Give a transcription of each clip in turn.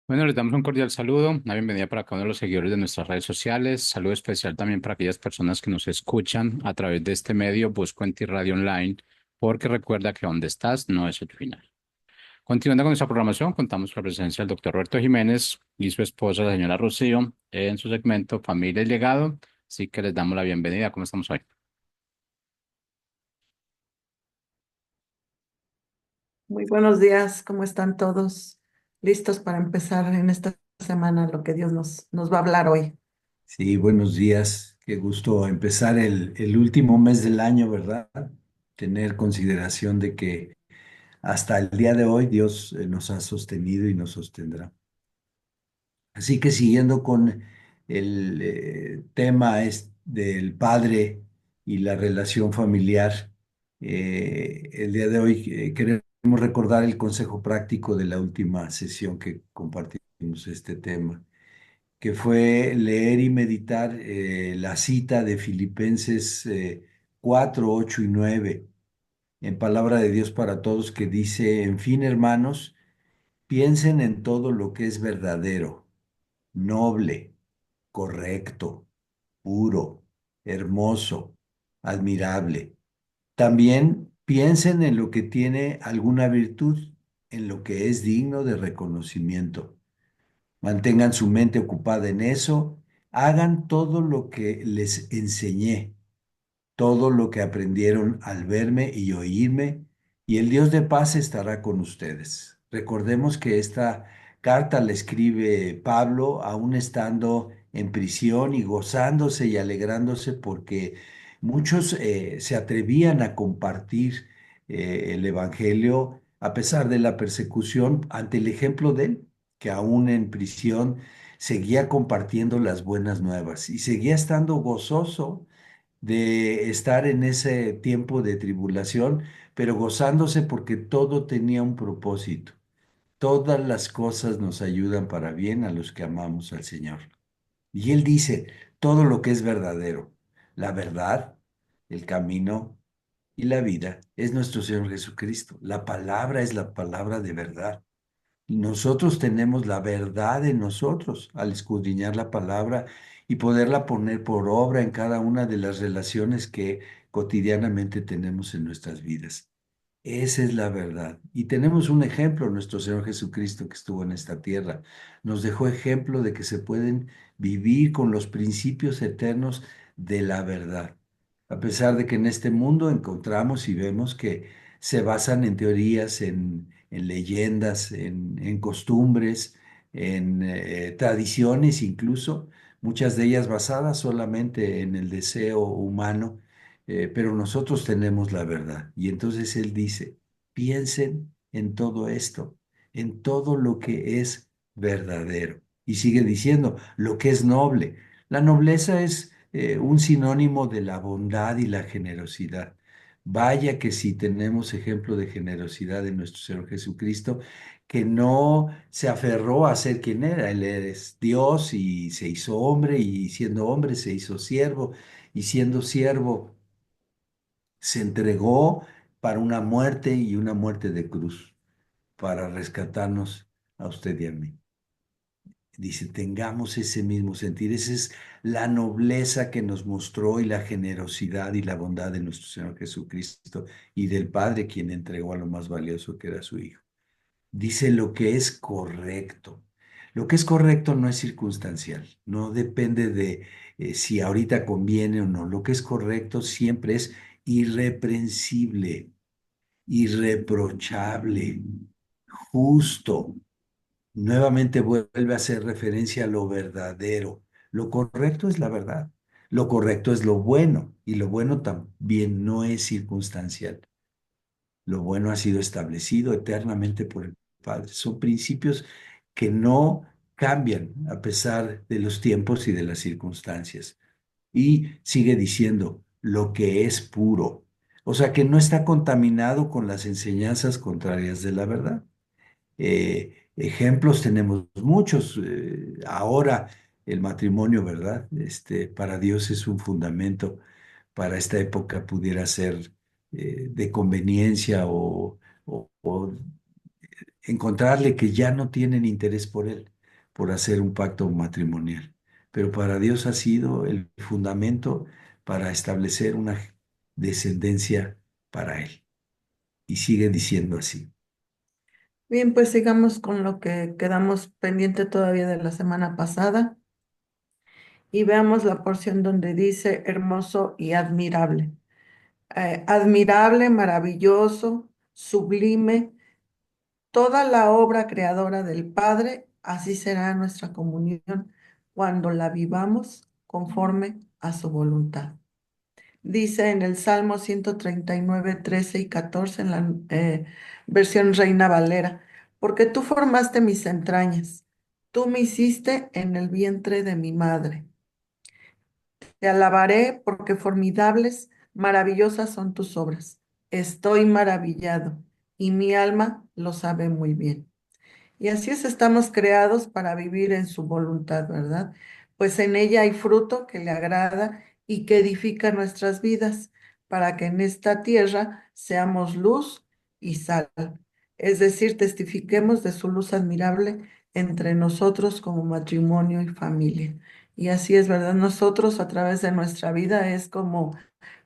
Bueno, les damos un cordial saludo, una bienvenida para cada uno de los seguidores de nuestras redes sociales, saludo especial también para aquellas personas que nos escuchan a través de este medio, Busco en ti Radio Online, porque recuerda que donde estás no es el final. Continuando con nuestra programación, contamos con la presencia del doctor Roberto Jiménez y su esposa, la señora Rocío, en su segmento Familia y Legado, así que les damos la bienvenida. ¿Cómo estamos hoy? Muy buenos días, ¿cómo están todos? ¿Listos para empezar en esta semana lo que Dios nos va a hablar hoy? Sí, buenos días. Qué gusto empezar el último mes del año, ¿verdad? Tener consideración de que hasta el día de hoy Dios nos ha sostenido y nos sostendrá. Así que siguiendo con el tema del padre y la relación familiar, el día de hoy queremos recordar el consejo práctico de la última sesión que compartimos este tema, que fue leer y meditar la cita de Filipenses 4, 8 y 9 en Palabra de Dios para Todos, que dice: en fin, hermanos, piensen en todo lo que es verdadero, noble, correcto, puro, hermoso, admirable. También piensen en lo que tiene alguna virtud, en lo que es digno de reconocimiento. Mantengan su mente ocupada en eso, hagan todo lo que les enseñé, todo lo que aprendieron al verme y oírme, y el Dios de paz estará con ustedes. Recordemos que esta carta la escribe Pablo aún estando en prisión y gozándose y alegrándose porque muchos se atrevían a compartir el Evangelio a pesar de la persecución ante el ejemplo de él, que aún en prisión seguía compartiendo las buenas nuevas y seguía estando gozoso de estar en ese tiempo de tribulación, pero gozándose porque todo tenía un propósito. Todas las cosas nos ayudan para bien a los que amamos al Señor. Y Él dice, todo lo que es verdadero, la verdad, el camino y la vida es nuestro Señor Jesucristo. La palabra es la palabra de verdad. Y nosotros tenemos la verdad en nosotros al escudriñar la palabra y poderla poner por obra en cada una de las relaciones que cotidianamente tenemos en nuestras vidas. Esa es la verdad. Y tenemos un ejemplo, nuestro Señor Jesucristo que estuvo en esta tierra. Nos dejó ejemplo de que se pueden vivir con los principios eternos de la verdad. A pesar de que en este mundo encontramos y vemos que se basan en teorías, en leyendas, en costumbres, en tradiciones incluso, muchas de ellas basadas solamente en el deseo humano, pero nosotros tenemos la verdad. Y entonces Él dice, piensen en todo esto, en todo lo que es verdadero. Y sigue diciendo, lo que es noble. La nobleza es un sinónimo de la bondad y la generosidad. Vaya que si tenemos ejemplo de generosidad en nuestro Señor Jesucristo, que no se aferró a ser quien era. Él es Dios y se hizo hombre se hizo siervo, y siendo siervo se entregó para una muerte y una muerte de cruz, para rescatarnos a usted y a mí. Dice, tengamos ese mismo sentir. Esa es la nobleza que nos mostró y la generosidad y la bondad de nuestro Señor Jesucristo y del Padre, quien entregó a lo más valioso que era su Hijo. Dice lo que es correcto. Lo que es correcto no es circunstancial, no depende de si ahorita conviene o no. Lo que es correcto siempre es irreprensible, irreprochable, justo. Nuevamente vuelve a hacer referencia a lo verdadero. Lo correcto es la verdad. Lo correcto es lo bueno y lo bueno también no es circunstancial. Lo bueno ha sido establecido eternamente por el Padre. Son principios que no cambian a pesar de los tiempos y de las circunstancias. Y sigue diciendo lo que es puro. O sea, que no está contaminado con las enseñanzas contrarias de la verdad. Ejemplos tenemos muchos. Ahora el matrimonio, ¿verdad? Para Dios es un fundamento. Para esta época pudiera ser de conveniencia o encontrarle que ya no tienen interés por él. por hacer un pacto matrimonial, pero para Dios ha sido el fundamento para establecer una descendencia para Él. Y sigue diciendo así. Bien, pues sigamos con lo que quedamos pendiente todavía de la semana pasada y veamos la porción donde dice hermoso y admirable. Admirable, maravilloso, sublime, toda la obra creadora del Padre, así será nuestra comunión cuando la vivamos conforme a su voluntad. Dice en el Salmo 139, 13 y 14 en la versión Reina Valera, porque tú formaste mis entrañas, tú me hiciste en el vientre de mi madre. Te alabaré porque formidables, maravillosas son tus obras. Estoy maravillado y mi alma lo sabe muy bien. Y así es, estamos creados para vivir en su voluntad, ¿verdad? Pues en ella hay fruto que le agrada y que edifica nuestras vidas, para que en esta tierra seamos luz y sal. Es decir, testifiquemos de su luz admirable entre nosotros como matrimonio y familia. Y así es, ¿verdad? Nosotros a través de nuestra vida es como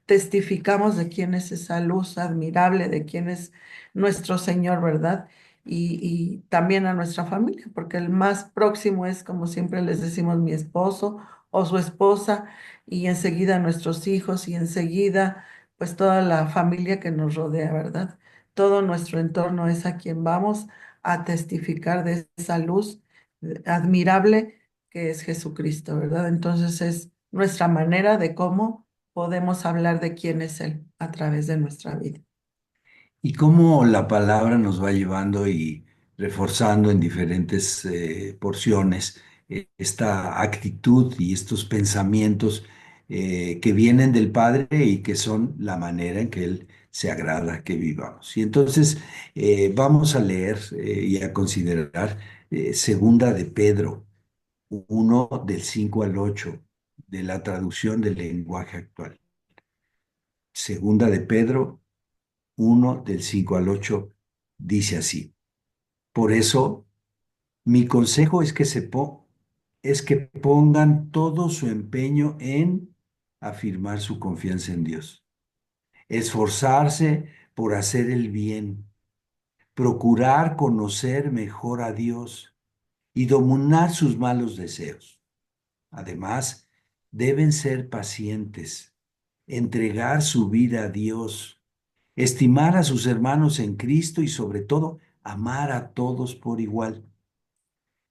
testificamos de quién es esa luz admirable, de quién es nuestro Señor, ¿verdad? Y también a nuestra familia, porque el más próximo es, como siempre les decimos, mi esposo o su esposa, y enseguida nuestros hijos, y enseguida, pues toda la familia que nos rodea, ¿verdad? Todo nuestro entorno es a quien vamos a testificar de esa luz admirable que es Jesucristo, ¿verdad? Entonces es nuestra manera de cómo podemos hablar de quién es Él a través de nuestra vida. Y cómo la palabra nos va llevando y reforzando en diferentes porciones esta actitud y estos pensamientos que vienen del Padre y que son la manera en que Él se agrada que vivamos. Y entonces vamos a leer y a considerar Segunda de Pedro 1 del 5 al 8 de la traducción del lenguaje actual. Segunda de Pedro 1 del 5 al 8 dice así. Por eso, mi consejo es que es que pongan todo su empeño en afirmar su confianza en Dios, esforzarse por hacer el bien, procurar conocer mejor a Dios y dominar sus malos deseos. Además, deben ser pacientes, entregar su vida a Dios, estimar a sus hermanos en Cristo y sobre todo amar a todos por igual.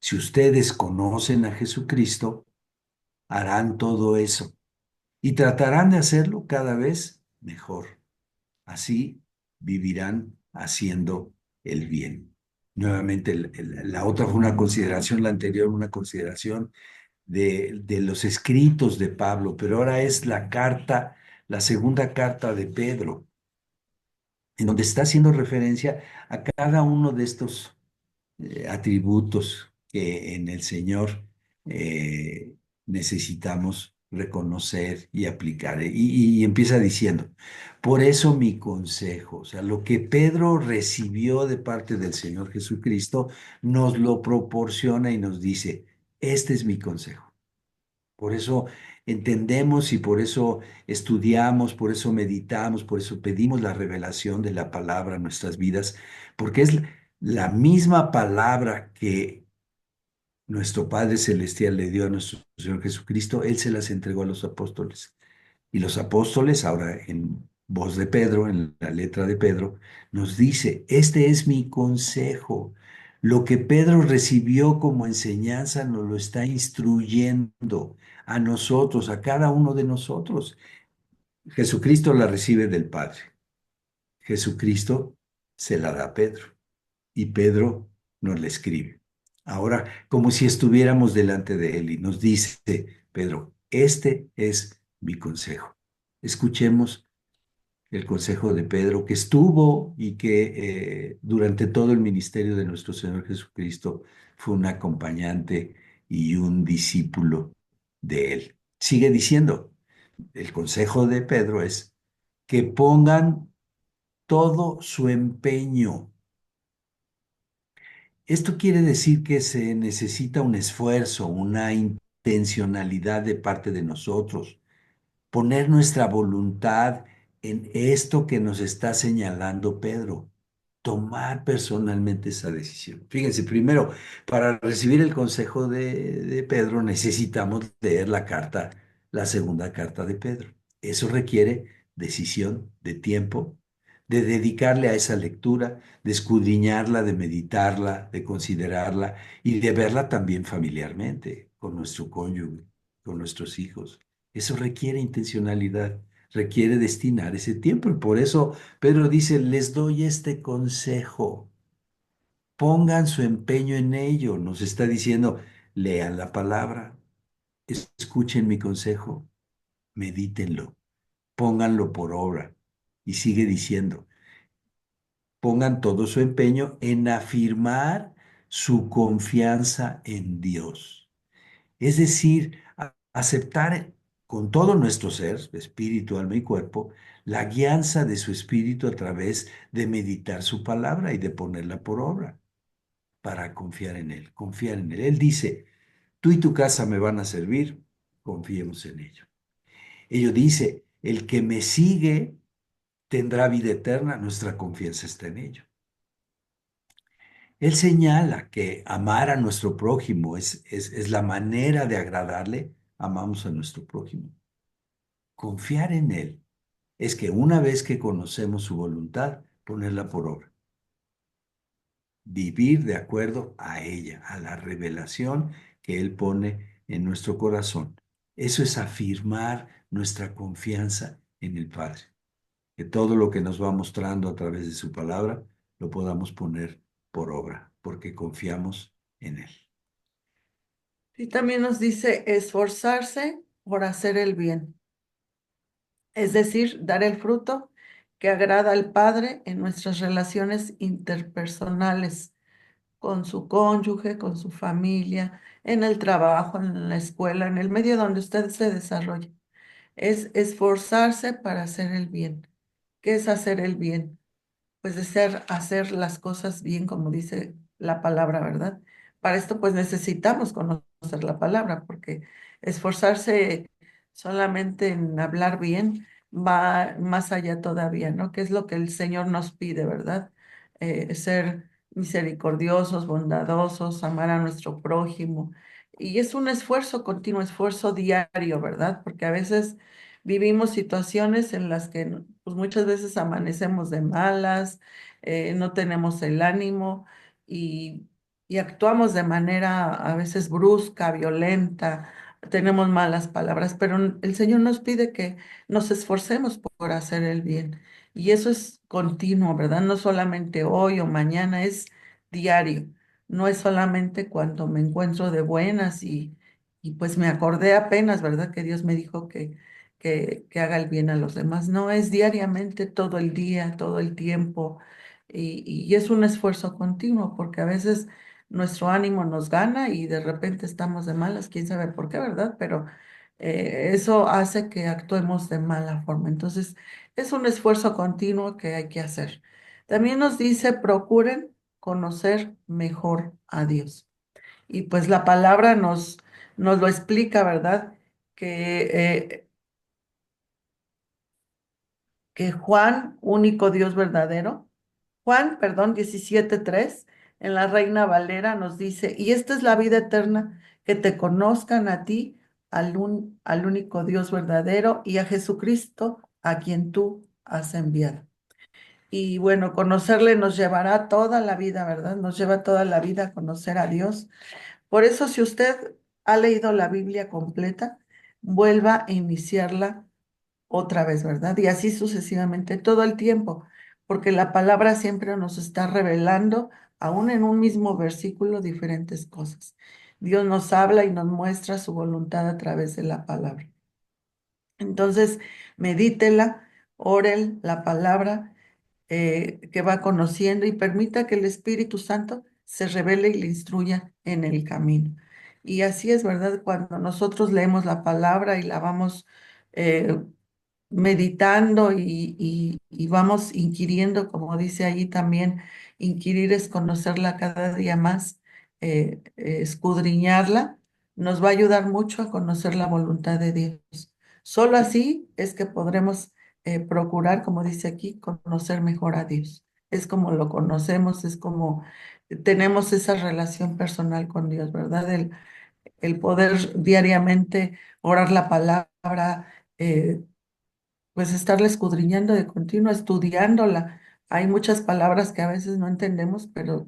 Si ustedes conocen a Jesucristo, harán todo eso y tratarán de hacerlo cada vez mejor. Así vivirán haciendo el bien. Nuevamente, la otra fue una consideración, la anterior una consideración de los escritos de Pablo, pero ahora es la carta, la segunda carta de Pedro, en donde está haciendo referencia a cada uno de estos atributos que en el Señor necesitamos reconocer y aplicar. Y empieza diciendo, por eso mi consejo, o sea, lo que Pedro recibió de parte del Señor Jesucristo, nos lo proporciona y nos dice, este es mi consejo. Por eso entendemos y por eso estudiamos, por eso meditamos, por eso pedimos la revelación de la palabra en nuestras vidas, porque es la misma palabra que nuestro Padre Celestial le dio a nuestro Señor Jesucristo, Él se las entregó a los apóstoles. Y los apóstoles, ahora en voz de Pedro, en la letra de Pedro, nos dice, este es mi consejo. Lo que Pedro recibió como enseñanza nos lo está instruyendo a nosotros, a cada uno de nosotros. Jesucristo la recibe del Padre. Jesucristo se la da a Pedro y Pedro nos la escribe. Ahora, como si estuviéramos delante de él y nos dice, Pedro, este es mi consejo. Escuchemos el consejo de Pedro que estuvo y que durante todo el ministerio de nuestro Señor Jesucristo fue un acompañante y un discípulo de él. Sigue diciendo, el consejo de Pedro es que pongan todo su empeño Esto quiere decir que se necesita un esfuerzo, una intencionalidad de parte de nosotros, poner nuestra voluntad en esto que nos está señalando Pedro, tomar personalmente esa decisión. Fíjense, primero, para recibir el consejo de Pedro necesitamos leer la carta, la segunda carta de Pedro. Eso requiere decisión, de tiempo, de dedicarle a esa lectura, de escudriñarla, de meditarla, de considerarla y de verla también familiarmente, con nuestro cónyuge, con nuestros hijos. Eso requiere intencionalidad, requiere destinar ese tiempo. Y por eso Pedro dice, les doy este consejo, pongan su empeño en ello. Nos está diciendo, lean la palabra, escuchen mi consejo, medítenlo, pónganlo por obra. Y sigue diciendo, pongan todo su empeño en afirmar su confianza en Dios. Es decir, aceptar con todo nuestro ser, espíritu, alma y cuerpo, la guianza de su espíritu a través de meditar su palabra y de ponerla por obra para confiar en Él, confiar en Él. Él dice, tú y tu casa me van a servir, confiemos en ello. Ello dice, el que me sigue tendrá vida eterna, nuestra confianza está en ello. Él señala que amar a nuestro prójimo es la manera de agradarle, amamos a nuestro prójimo. Confiar en Él es que una vez que conocemos su voluntad, ponerla por obra. Vivir de acuerdo a ella, a la revelación que Él pone en nuestro corazón. Eso es afirmar nuestra confianza en el Padre. Que todo lo que nos va mostrando a través de su palabra lo podamos poner por obra, porque confiamos en Él. Y también nos dice esforzarse por hacer el bien, es decir, dar el fruto que agrada al Padre en nuestras relaciones interpersonales, con su cónyuge, con su familia, en el trabajo, en la escuela, en el medio donde usted se desarrolle. Es esforzarse para hacer el bien. ¿Qué es hacer el bien? Pues de ser, hacer las cosas bien, como dice la palabra, ¿verdad? Para esto, pues necesitamos conocer la palabra, porque esforzarse solamente en hablar bien va más allá todavía, ¿no? ¿Qué es lo que el Señor nos pide, verdad? Ser misericordiosos, bondadosos, amar a nuestro prójimo. Y es un esfuerzo continuo, esfuerzo diario, ¿verdad? Porque a veces vivimos situaciones en las que pues muchas veces amanecemos de malas, no tenemos el ánimo y, y actuamos de manera a veces brusca, violenta, tenemos malas palabras, pero el Señor nos pide que nos esforcemos por hacer el bien. Y eso es continuo, ¿verdad? No solamente hoy o mañana, es diario. No es solamente cuando me encuentro de buenas y pues me acordé apenas, ¿verdad? Que Dios me dijo que haga el bien a los demás. No, es diariamente, todo el día, todo el tiempo. Y es un esfuerzo continuo, porque a veces nuestro ánimo nos gana y de repente estamos de malas, quién sabe por qué, ¿verdad? Pero eso hace que actuemos de mala forma. Entonces, es un esfuerzo continuo que hay que hacer. También nos dice, procuren conocer mejor a Dios. Y pues la palabra nos lo explica, ¿verdad? Que Juan, único Dios verdadero, Juan, perdón, 17:3, en la Reina Valera nos dice, y esta es la vida eterna, que te conozcan a ti, al único Dios verdadero, y a Jesucristo, a quien tú has enviado. Y bueno, conocerle nos llevará toda la vida, ¿verdad? Nos lleva toda la vida a conocer a Dios. Por eso, si usted ha leído la Biblia completa, vuelva a iniciarla otra vez, ¿verdad? Y así sucesivamente, todo el tiempo, porque la palabra siempre nos está revelando, aún en un mismo versículo, diferentes cosas. Dios nos habla y nos muestra su voluntad a través de la palabra. Entonces, medítela, oren la palabra que va conociendo y permita que el Espíritu Santo se revele y le instruya en el camino. Y así es, ¿verdad? Cuando nosotros leemos la palabra y la vamos meditando y vamos inquiriendo, como dice allí también, inquirir es conocerla cada día más, escudriñarla, nos va a ayudar mucho a conocer la voluntad de Dios. Solo así es que podremos procurar, como dice aquí, conocer mejor a Dios. Es como lo conocemos, es como tenemos esa relación personal con Dios, ¿verdad? El poder diariamente orar la palabra, eh, pues estarla escudriñando de continuo, estudiándola. Hay muchas palabras que a veces no entendemos, pero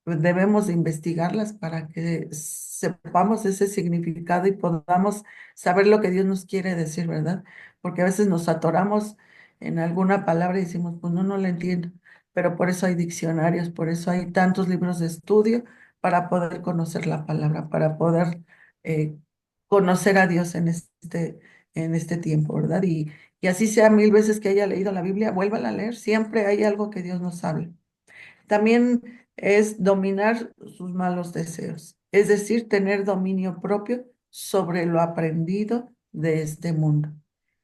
pues, debemos de investigarlas para que sepamos ese significado y podamos saber lo que Dios nos quiere decir, ¿verdad? Porque a veces nos atoramos en alguna palabra y decimos, pues no, no la entiendo. Pero por eso hay diccionarios, por eso hay tantos libros de estudio para poder conocer la palabra, para poder eh, conocer a Dios en este tiempo, ¿verdad? Y así sea 1000 veces que haya leído la Biblia, vuélvala a leer, siempre hay algo que Dios nos habla. También es dominar sus malos deseos, es decir, tener dominio propio sobre lo aprendido de este mundo,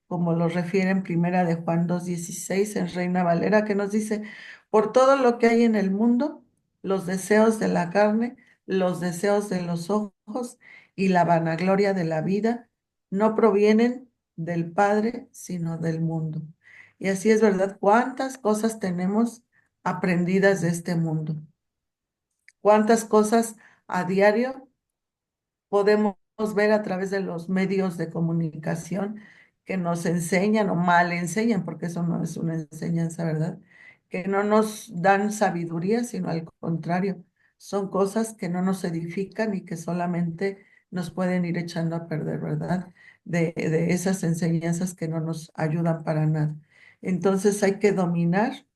como lo refiere en Primera de Juan 2:16 en Reina Valera, que nos dice, por todo lo que hay en el mundo, los deseos de la carne, los deseos de los ojos y la vanagloria de la vida no provienen del Padre, sino del mundo. Y así es verdad, cuántas cosas tenemos aprendidas de este mundo. ¿Cuántas cosas a diario podemos ver a través de los medios de comunicación que nos enseñan o mal enseñan, porque eso no es una enseñanza, ¿verdad? Que no nos dan sabiduría, sino al contrario, son cosas que no nos edifican y que solamente nos pueden ir echando a perder, ¿verdad? De esas enseñanzas que no nos ayudan para nada. Entonces hay que dominar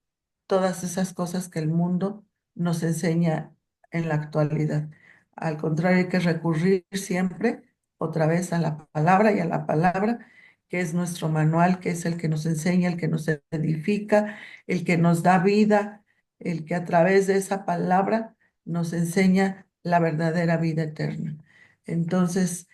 todas esas cosas que el mundo nos enseña en la actualidad. Al contrario, hay que recurrir siempre otra vez a la palabra y a la palabra, que es nuestro manual, que es el que nos enseña, el que nos edifica, el que nos da vida, el que a través de esa palabra nos enseña la verdadera vida eterna. Entonces,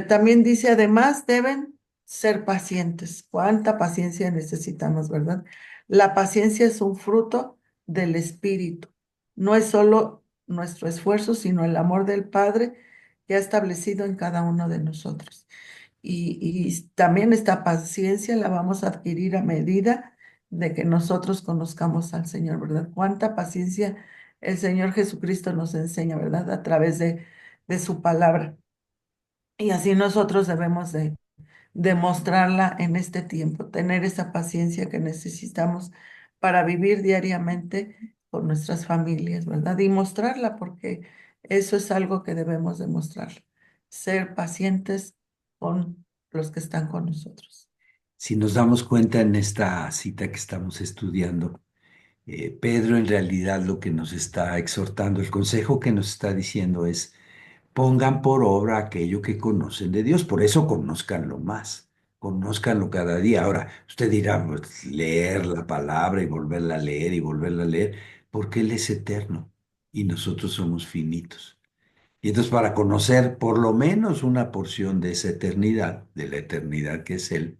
también dice, además, deben ser pacientes. ¿Cuánta paciencia necesitamos, verdad? La paciencia es un fruto del Espíritu. No es solo nuestro esfuerzo, sino el amor del Padre que ha establecido en cada uno de nosotros. Y también esta paciencia la vamos a adquirir a medida de que nosotros conozcamos al Señor, ¿verdad? Cuánta paciencia el Señor Jesucristo nos enseña, ¿verdad? A través de su palabra. Y así nosotros debemos de demostrarla en este tiempo, tener esa paciencia que necesitamos para vivir diariamente con nuestras familias, ¿verdad? Y mostrarla porque eso es algo que debemos demostrar, ser pacientes con los que están con nosotros. Si nos damos cuenta en esta cita que estamos estudiando, Pedro en realidad lo que nos está exhortando, el consejo que nos está diciendo es, pongan por obra aquello que conocen de Dios, por eso conózcanlo más, conózcanlo cada día. Ahora, usted dirá, pues, leer la palabra y volverla a leer y volverla a leer, porque Él es eterno y nosotros somos finitos. Y entonces para conocer por lo menos una porción de esa eternidad, de la eternidad que es Él,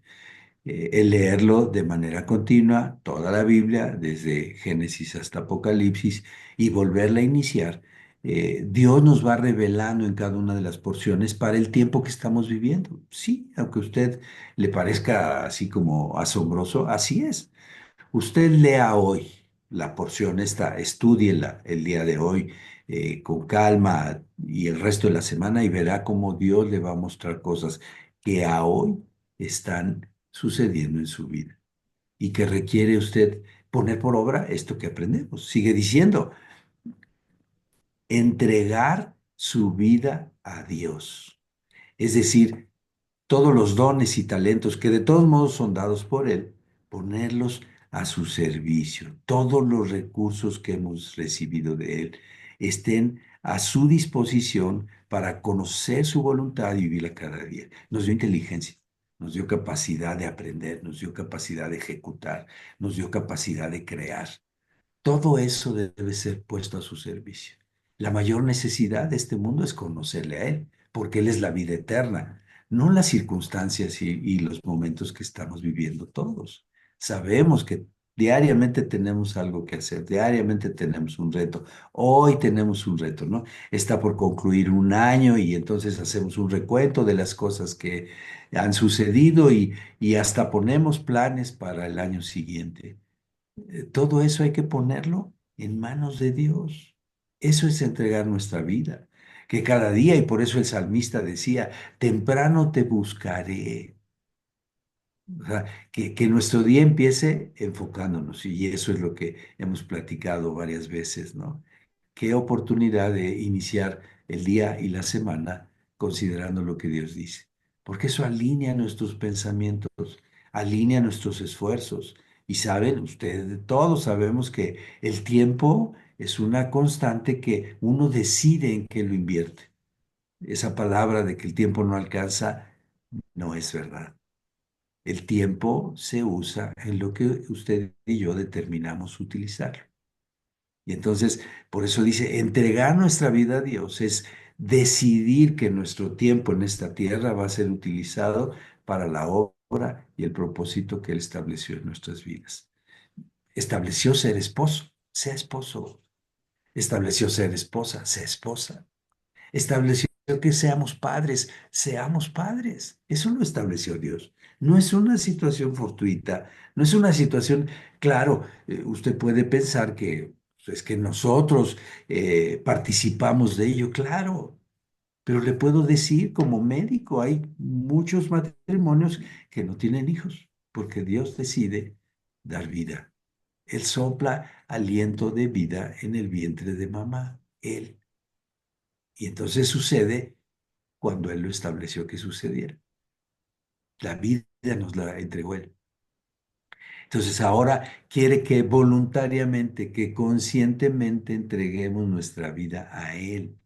el leerlo de manera continua, toda la Biblia, desde Génesis hasta Apocalipsis, y volverla a iniciar, Dios nos va revelando en cada una de las porciones para el tiempo que estamos viviendo. Sí, aunque a usted le parezca así como asombroso, así es. Usted lea hoy la porción esta, estúdiela el día de hoy con calma y el resto de la semana y verá cómo Dios le va a mostrar cosas que a hoy están sucediendo en su vida y que requiere usted poner por obra esto que aprendemos. Sigue diciendo, entregar su vida a Dios. Es decir, todos los dones y talentos que de todos modos son dados por Él, ponerlos a su servicio. Todos los recursos que hemos recibido de Él estén a su disposición para conocer su voluntad y vivirla cada día. Nos dio inteligencia, nos dio capacidad de aprender, nos dio capacidad de ejecutar, nos dio capacidad de crear. Todo eso debe ser puesto a su servicio. La mayor necesidad de este mundo es conocerle a Él, porque Él es la vida eterna. no las circunstancias y los momentos que estamos viviendo todos. Sabemos que diariamente tenemos algo que hacer, diariamente tenemos un reto. Hoy tenemos un reto, ¿no? Está por concluir un año y entonces hacemos un recuento de las cosas que han sucedido y hasta ponemos planes para el año siguiente. Todo eso hay que ponerlo en manos de Dios. Eso es entregar nuestra vida, que cada día, y por eso el salmista decía, temprano te buscaré. O sea, que nuestro día empiece enfocándonos, y eso es lo que hemos platicado varias veces, ¿no? Qué oportunidad de iniciar el día y la semana considerando lo que Dios dice, porque eso alinea nuestros pensamientos, alinea nuestros esfuerzos. Y saben, ustedes todos sabemos que el tiempo es una constante que uno decide en qué lo invierte. Esa palabra de que el tiempo no alcanza no es verdad. El tiempo se usa en lo que usted y yo determinamos utilizarlo. Y entonces, por eso dice, entregar nuestra vida a Dios es decidir que nuestro tiempo en esta tierra va a ser utilizado para la obra y el propósito que Él estableció en nuestras vidas. Estableció ser esposo, sea esposo. Estableció ser esposa, sea esposa. Estableció que seamos padres, seamos padres. Eso lo estableció Dios. No es una situación fortuita, no es una situación, claro, usted puede pensar que pues, es que nosotros participamos de ello, claro, pero le puedo decir como médico, hay muchos matrimonios que no tienen hijos porque Dios decide dar vida. Él sopla aliento de vida en el vientre de mamá, Él. Y entonces sucede cuando Él lo estableció que sucediera. La vida nos la entregó Él. Entonces ahora quiere que voluntariamente, que conscientemente entreguemos nuestra vida a Él.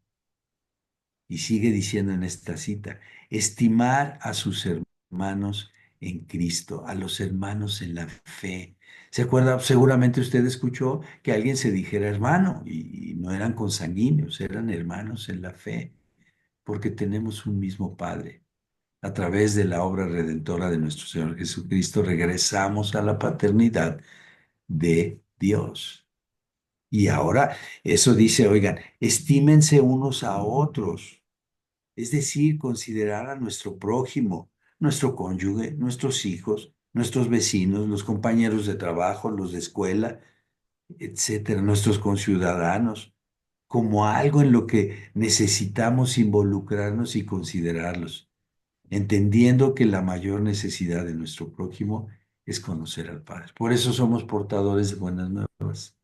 Y sigue diciendo en esta cita, estimar a sus hermanos en Cristo, a los hermanos en la fe. ¿Se acuerda? Seguramente usted escuchó que alguien se dijera hermano y no eran consanguíneos, eran hermanos en la fe, porque tenemos un mismo Padre. A través de la obra redentora de nuestro Señor Jesucristo, regresamos a la paternidad de Dios. Y ahora eso dice, oigan, estímense unos a otros, es decir, considerar a nuestro prójimo, nuestro cónyuge, nuestros hijos, nuestros vecinos, los compañeros de trabajo, los de escuela, etcétera, nuestros conciudadanos, como algo en lo que necesitamos involucrarnos y considerarlos, entendiendo que la mayor necesidad de nuestro prójimo es conocer al Padre. Por eso somos portadores de buenas nuevas.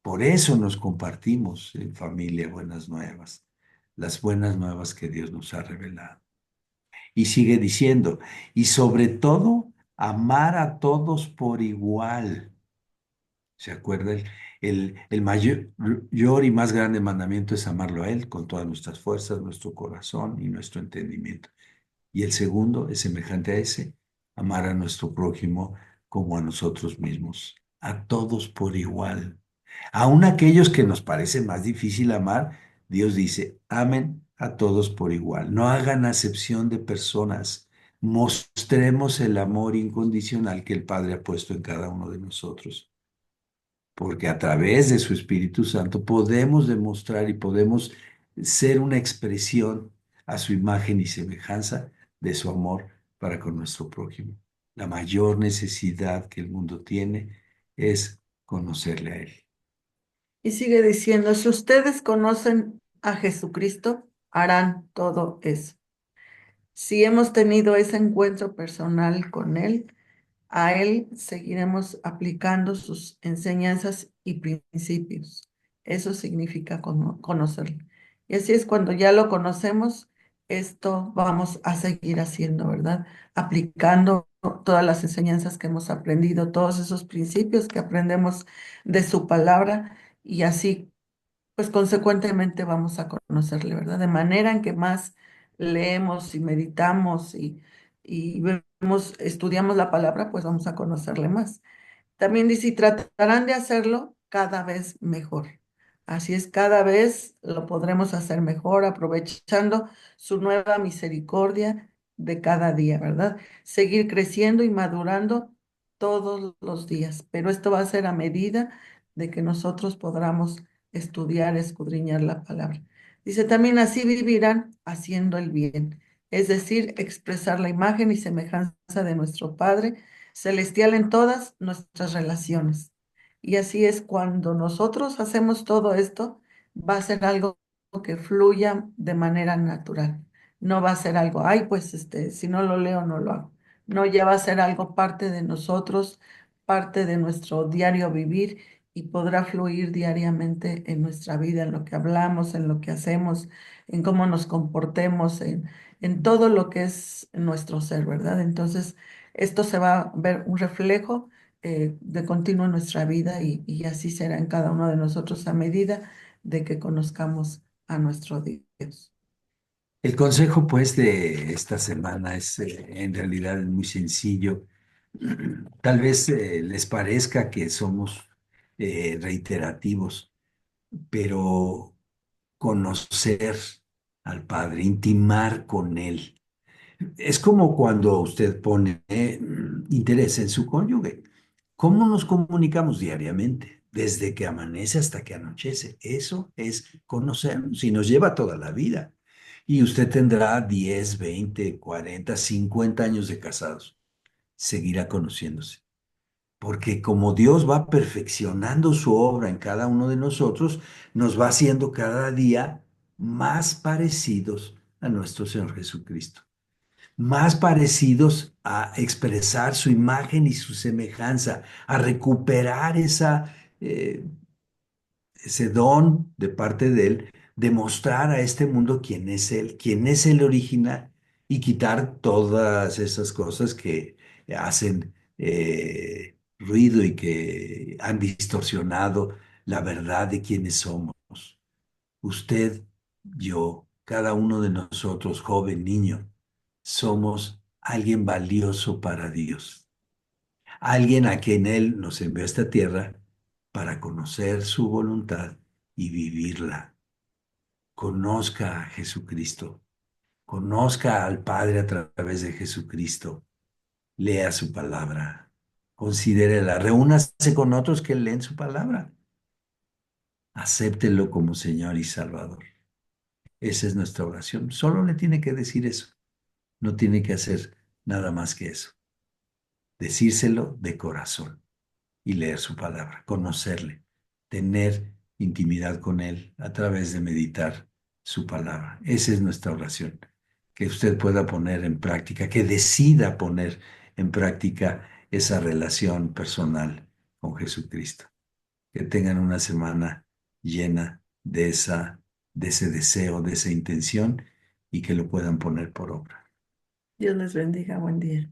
Por eso nos compartimos en familia buenas nuevas, las buenas nuevas que Dios nos ha revelado. Y sigue diciendo, y sobre todo, amar a todos por igual. ¿Se acuerda? El mayor y más grande mandamiento es amarlo a Él con todas nuestras fuerzas, nuestro corazón y nuestro entendimiento. Y el segundo es semejante a ese, amar a nuestro prójimo como a nosotros mismos, a todos por igual. Aun aquellos que nos parece más difícil amar, Dios dice, amen a todos por igual. No hagan acepción de personas. Mostremos el amor incondicional que el Padre ha puesto en cada uno de nosotros, porque a través de su Espíritu Santo podemos demostrar y podemos ser una expresión a su imagen y semejanza de su amor para con nuestro prójimo. La mayor necesidad que el mundo tiene es conocerle a Él. Y sigue diciendo, si ustedes conocen a Jesucristo, harán todo eso. Si hemos tenido ese encuentro personal con Él, a Él seguiremos aplicando sus enseñanzas y principios. Eso significa conocerlo. Y así es cuando ya lo conocemos, esto vamos a seguir haciendo, ¿verdad? Aplicando todas las enseñanzas que hemos aprendido, todos esos principios que aprendemos de su palabra y así pues consecuentemente vamos a conocerle, ¿verdad? De manera en que más leemos y meditamos y vemos, estudiamos la palabra, pues vamos a conocerle más. También dice, y tratarán de hacerlo cada vez mejor. Así es, cada vez lo podremos hacer mejor, aprovechando su nueva misericordia de cada día, ¿verdad? Seguir creciendo y madurando todos los días, pero esto va a ser a medida de que nosotros podamos estudiar, escudriñar la palabra. Dice también, así vivirán haciendo el bien, es decir, expresar la imagen y semejanza de nuestro Padre celestial en todas nuestras relaciones. Y así es cuando nosotros hacemos todo esto, va a ser algo que fluya de manera natural. No va a ser algo, ay, pues si no lo leo, no lo hago. No, ya va a ser algo parte de nosotros, parte de nuestro diario vivir y podrá fluir diariamente en nuestra vida, en lo que hablamos, en lo que hacemos, en cómo nos comportemos, en todo lo que es nuestro ser, ¿verdad? Entonces, esto se va a ver un reflejo de continuo en nuestra vida y así será en cada uno de nosotros a medida de que conozcamos a nuestro Dios. El consejo, pues, de esta semana es en realidad muy sencillo. Tal vez les parezca que somos reiterativos, pero conocer al Padre, intimar con Él. Es como cuando usted pone interés en su cónyuge. ¿Cómo nos comunicamos diariamente? Desde que amanece hasta que anochece. Eso es conocernos y nos lleva toda la vida. Y usted tendrá 10, 20, 40, 50 años de casados. Seguirá conociéndose. Porque como Dios va perfeccionando su obra en cada uno de nosotros, nos va haciendo cada día más parecidos a nuestro Señor Jesucristo, más parecidos a expresar su imagen y su semejanza, a recuperar ese don de parte de Él, de mostrar a este mundo quién es el original y quitar todas esas cosas que hacen ruido y que han distorsionado la verdad de quiénes somos. Usted, yo, cada uno de nosotros, joven, niño, somos alguien valioso para Dios, alguien a quien Él nos envió a esta tierra para conocer su voluntad y vivirla. Conozca a Jesucristo, conozca al Padre a través de Jesucristo, lea su palabra, considérela, reúnase con otros que leen su palabra, acéptelo como Señor y Salvador. Esa es nuestra oración. Solo le tiene que decir eso. No tiene que hacer nada más que eso. Decírselo de corazón y leer su palabra, conocerle, tener intimidad con Él a través de meditar su palabra. Esa es nuestra oración. Que usted pueda poner en práctica, que decida poner en práctica esa relación personal con Jesucristo. Que tengan una semana llena de ese deseo, de esa intención y que lo puedan poner por obra. Dios les bendiga, buen día.